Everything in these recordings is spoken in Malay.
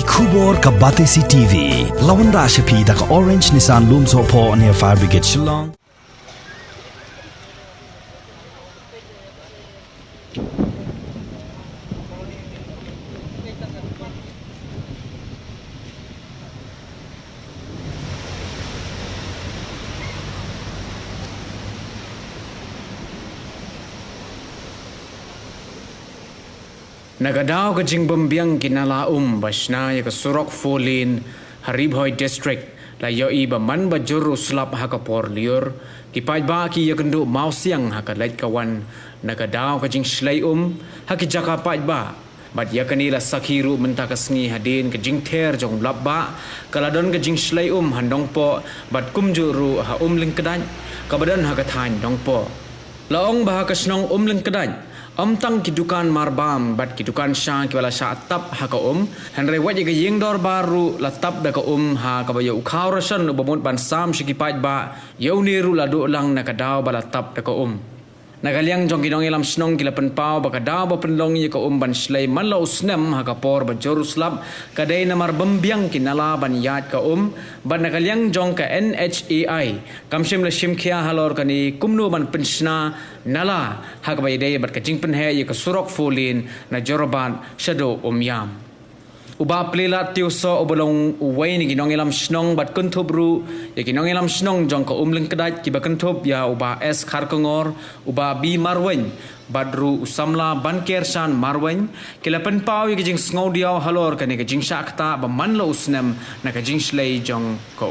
Khubor ka Batesi TV. Lawan Rashapi da ka Orange Nissan Loom Sopo near Fire Brigade Shillong. Nagadaw ka jing bambiang kinalaum basna ya ka surok folin Haribhoy district layo iba man ba juru slap hakapor liur kipay ba ki ya kendo mausiang hakalait kawan nagadaw ka jing slayum hakijaka pay ba bat ya kanila sakhiru mentakasngi hadin ka jing ter jong labba kaladon ka jing slayum handong po bat kumjuru ha lingkadan kabadan hakathan dong po laong bah kasnong lingkadan tang kidukan marbam bat kidukan syang kiwala sya tap ha ka hanre wat ye yeng dor baru la tap da ka ha ka bayo ukhaw rasan ubamot ban sam shikipat ba yau niru la do lang nakadaw bala tap da ka nagaliang jong ginong ilam snong kilapan pau baka daw ba penlong ye ka ban slay man la usnem ha ka por ba Jerusalem kadai na marbambiang kinala ban yat ka ban nagaliang jong ka NHAI kamsim la shimkhia halor kani kumno ban pensna nala ha ka bayday bat ka jing penhe ye ka surok folin na joroban shadow yam uba plila tiuso obolong uway ni ginong ilam snong bat kuntubru ya ginong ilam snong jong ka lingkadat ki ba kuntub ya uba es kharkongor uba bi marwen badru usamla bankersan marwen kilapan pau ya jing sngodiaw halor kani ka jing shakta ba manlo usnem na ka jing slay jong ka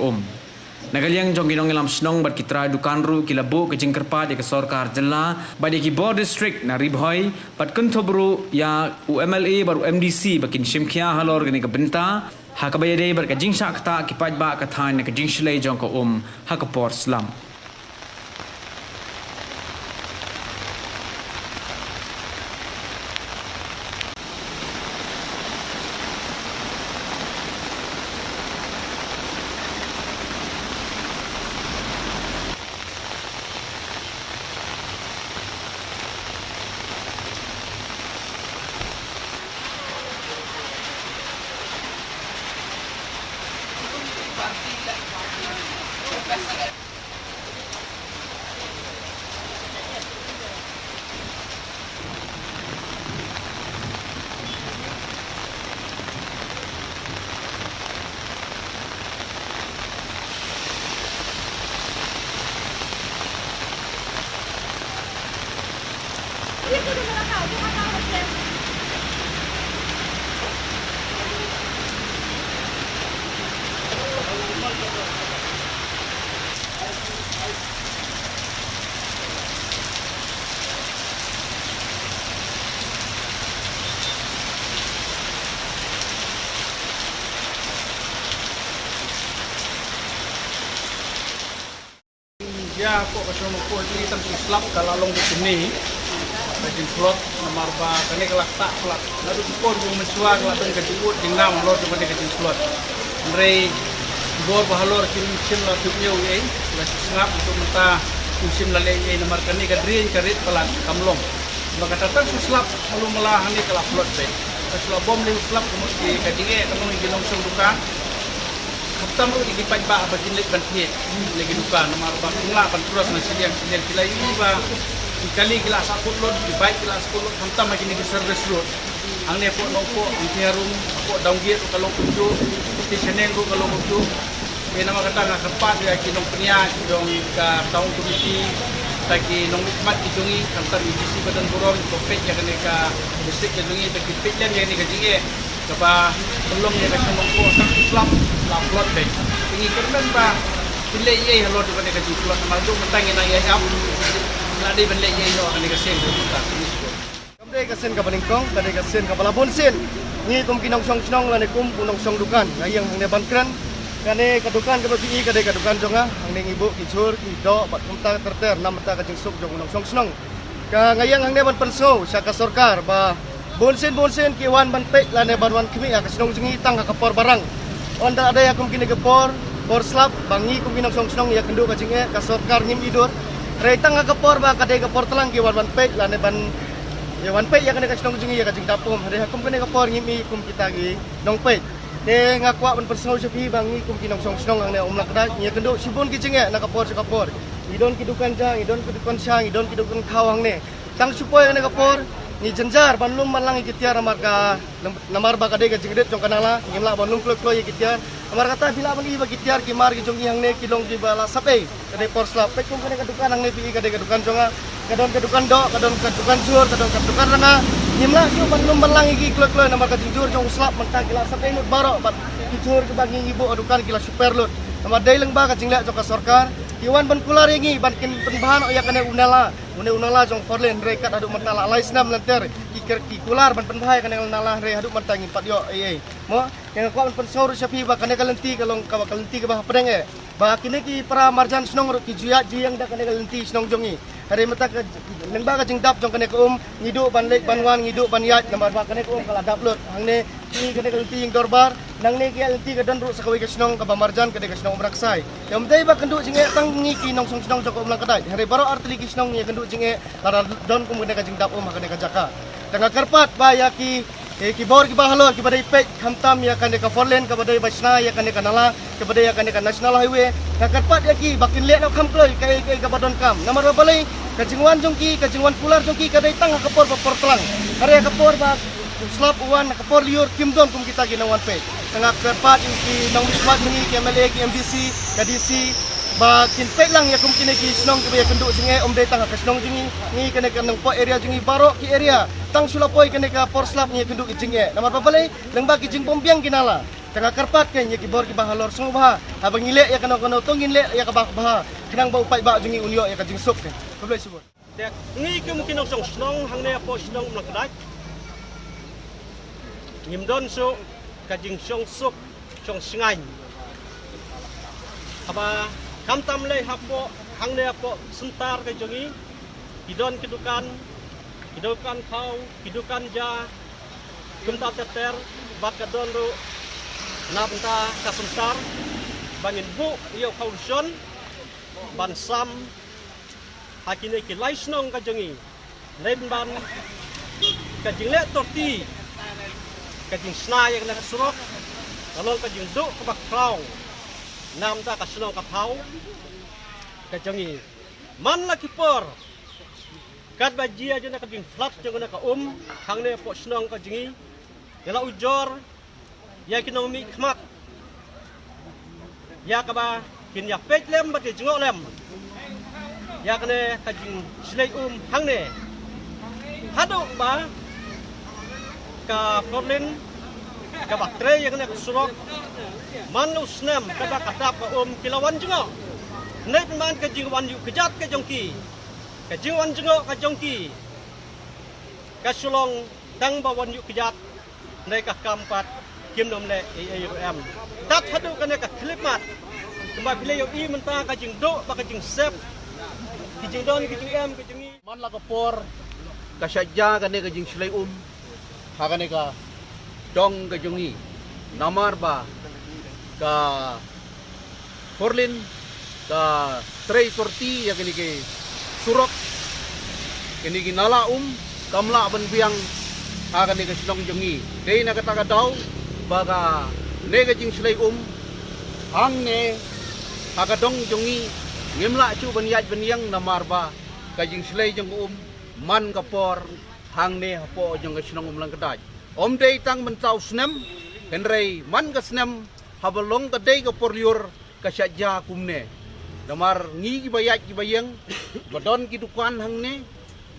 nagaliang jong ginong ilam snong bat kitra dukanru kilabu ke jingkerpat ya ke sorkar jela badi ki board district na ribhoy pat kuntobru ya UMLA baru MDC bakin shimkhia halor gani ka benta ha ka bayade bar ka jing shakta ki paj ba ka than na ka jing shlay jong ka ha ka por slam Ya, kok kasi mo ini tan islap kalalong di sini. Bajin plot nomor ba kani kelak tak plot. Lalu pun yung mensuag lalu kejibut dinam lor di mana kejin plot. Andre bor bahalor kin la tubyo ye. La sngap untuk menta musim la le nomor kani kadrin karit pelan kamlong. Maka tatang islap malu melah ni kelak plot be. Kalau bom ni islap kemudian kadinge kamong ginong sung duka. Kaptam ro di pajba apa jinlik bantiet lagi duka nomor ba ngla ban terus na siliang kilai ini ba kali kelas 10 lot di baik kelas 10 kaptam lagi ni service road ang ne po no po ang tiarum po downgear kalau kunju stationeng ro kalau kunju e nama kata nga kapat ya kinong pnia dong ka taong komiti tagi nong nikmat idungi kantor IDC Badan Burong kopet ya ka district idungi tagi pityan ya ni kajinge kapa belum ya kasi mongko sang Islam upload deh. Ini kerman ba pilih ye halor di mana kasi upload maldo mentangin na yayap. Ladi ben ye no ani kasi buka ini. Kamde kasen ka paningkong, kade kasen ka balabon sen. Ni kum kinong song lani kum punong song dukan. Ngayang hang bankran kane kadukan ka pi kade kadukan jonga hang ning ibu kicur kido bat kumta terter nam ta ka jingsuk jong punong song. Ka ngayang hang ban penso sa ka sorkar ba bonsen kiwan ban pe lane banwan kimi ka sinong jingi tang ka kapor barang. Onda ada ya kum kini kepor por slap bangi kum kinong song ya kendo ka jinge ka sorkar ngim idor. Reitang ka kapor ba kade kapor telang kiwan ban pe lane ban ya wan pe ya kene ka sinong jingi ya ka jing dapum. Hade hakum kene kapor ngimi kum kita gi dong pe. Te ngakwa ban persau sepi bangi kum kinong song snong ang ne umlak da nya kendo sibun ki cenge na kapor sa kapor idon kidukan jang idon kidukan sang idon kidukan khawang ne tang supoy ne kapor ni jenjar banlum malang ikitiar marka namar ba kade ga jingdet jong kanala ngimla banlum klok klok ikitiar amar kata bila ban iba ikitiar ki mar ki jong yang ne kilong di bala sape kade porslap pe kum kade kadukan ang ne pi kade kadukan jonga kadon kadukan do kadon kadukan sur kadon kadukan ranga Nimla siu banlum malang iki klok-klok namar ka jujur jong uslap mentang kila sampai lut baro bat jujur ke bagi ibu adukan kila super lut. Namar dai lengba ka jingla jong ka sarkar. Iwan ban kular yangi ban kin penbahan ya kana unala jong forlen rekat aduk mentala laisnam lanter ikir ki kular ban penbahai kana nala re aduk mentang impat yo mo yang ko ban pensor sapi ba kana kalenti kalong ka kalenti ke bah pedeng ba kini ki para marjan snong ro ki juya jiang da kana kalenti snong jongi hari mata ka lengba ka jingdap jong kana ko ngiduk ban lek banwan ngiduk ban yat namar ba kana ko kala daplut hangne ki kana kalenti ing dorbar nang ne ki kalenti ka dan ro sakawi ka snong ka ba marjan ka de ka snong braksai yang dai ba kenduk jinge tang ngiki nong song snong jong ko ulang kadai hari baro artli ki snong ni kenduk jinge para don ko kana ka jingdap kana ka jaka tengah karpat ba ya ki kibor ki bahalo ki badai pek hamtam ya kan ka forlen ka badai basna ya kan ka nala ka badai ya kan ka national highway ka karpat ya ki bakin lek nak kamploi ka badon kam namar balai ka jingwan jongki ka jingwan pular jongki ka dai tang ka por pelang hari ka por ba slap uan ka por liur kimdon kum kita ki nawan pek tengah karpat ki nong wismat ni ki MLA ki MDC ka DC ba kin pek lang ya kum kini ki snong ki ya kenduk singe dai tang ka snong jingi ni kana ka nang po area jingi baro ki area tang sulapoi kana ka porslap ni kenduk ki jinge namar papalai lengba ki jing pompiang kinala tengah karpat ke nya ki bor ki bahalor song bah abang ngilek ya kana kono tongin lek ya ka bah kinang ba upai ba jingi unyo ya ka jing sok ke pablai subur dek ni kum kinong song snong hangne po snong nakdak ngimdon so ka jing song sok song singai aba kam tam le hapo hangne apo sentar ke jongi kidon kidukan kau kidukan ja kumta teter bak kadon ru napta ka sentar bangin bu yo kauson bansam hakine ki laisnong ka jongi lemban ka jingle torti ka jing snai ka surok kalon ka jing du ka bak kraung nam ta ka snong ka pau ka jongi man la ki por kat bajia jona ka jing flat jona ka hangne po snong ka jingi yala ujor ya kinomi khmat ya ka ba kin ya pek lem ba ti jingo lem ya kane ka jing slei hangne hado ba ka forlin ka baktre ya kane surok manu snam kada kadap ka kilawan jengo net man ka jingwan yu kejat ka jongki ka jingwan jengo ka jongki ka sulong tang bawan yu kejat nei ka kampat kimnom le AAUM tat hadu kana ka klimat kembali bile yo I menta ka jing do ba ka jing sep ki jing don ki jing em ki jingi Man la kapor ka syajja ka ne ka jing slay ha ka ne ka dong ka jungi namar ba ka forlin ka trei torti ya kini ke surok kini ki nala kamla ban biang ha ka ne ka silong jungi dei na kata ka daw baga ne ka jing slay ang ne ha ka dong jungi ngimla chu ban yaj ban yang namar ba ka jing slay jung man kapor hang ne hapo jung ka silong lang kadaj dei tang mentau snem henrei man ka snem habalong ka dei ka porliur ka syajja kumne damar ngi bayat ki bayang badon ki dukan hangne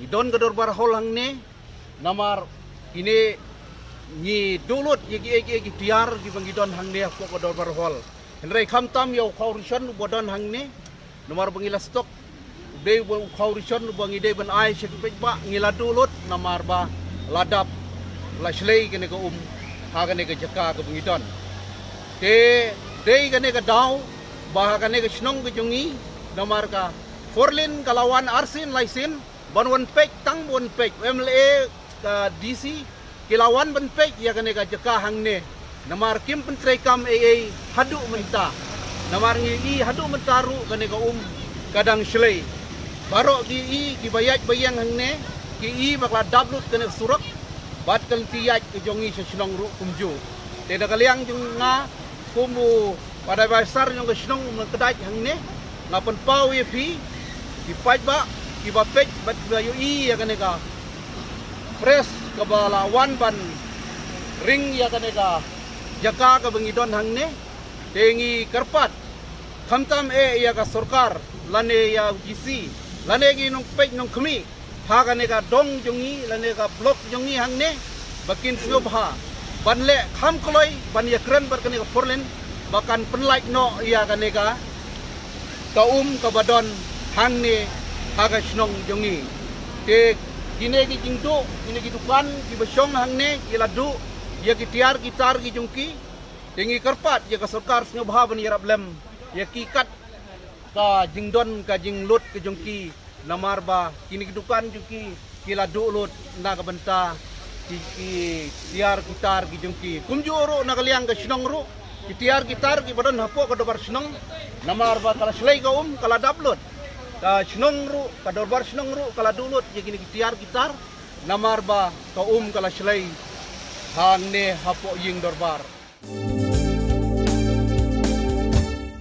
idon ka dorbar hol hangne namar ini ni dulut ki tiar ki bangidon hangne ko ka dorbar hol henrei khamtam yo khaurison bodon hangne namar bangila stok dei bo khaurison bangi dei ban ai sek ba ngila dulut namar ba ladap laslei kene ka ha kene ka jaka ka bangidon dei kene ka daw bah kene ka snong ka jungi namar ka forlin kalawan arsin laisin banwan pek tang bon pek MLA ka DC kilawan ban pek ya kene ka jaka hangne namar kim pentrei kam AA hadu menta namar ngi hadu mentaru kene ka kadang slei baro ki bayat bayang hangne ki bakla dablut kene surak bat kan tiyaj ke jongi sa snong ru kumju Tidak kaliang jung nga kumu pada besar yang kesenong mengkedai hang ne ngapan pau ye fi dipai ba ibapet bat bayu I ya kaneka pres kabala wan ban ring ya kaneka jaka ka bangidon hang ne tengi karpat khamtam ya ka sarkar lane ya GC lane gi nong pej nong khmi ha kaneka dong jungi lane ka blok jungi hang ne bakin syobha banle kham kloi ban ya kren bar kaneka forlen bahkan penlaik no ya kaneka kaum kabadon hang ne haga snong jongi te gine gi jingdo gine gi dukan gi besong hang ne gi ladu ya gi tiar gitar gi jongki tengi karpat ya ka sarkar snyo bha ban yarab lem ya ki kat ka jingdon ka jinglut ke jongki namar ba kini gi dukan jongki ki ladu lut na ka benta ki tiar gitar gi jongki kumjuro na kaliang ka snong ru ki tiar gitar gi badon hapo ka dobar snong namar ba kala slay ka kala dablut ka snong ru ka dorbar snong ru kala dulut ya gini tiar gitar namar ba ka kala slay hang ne hapo ying dorbar.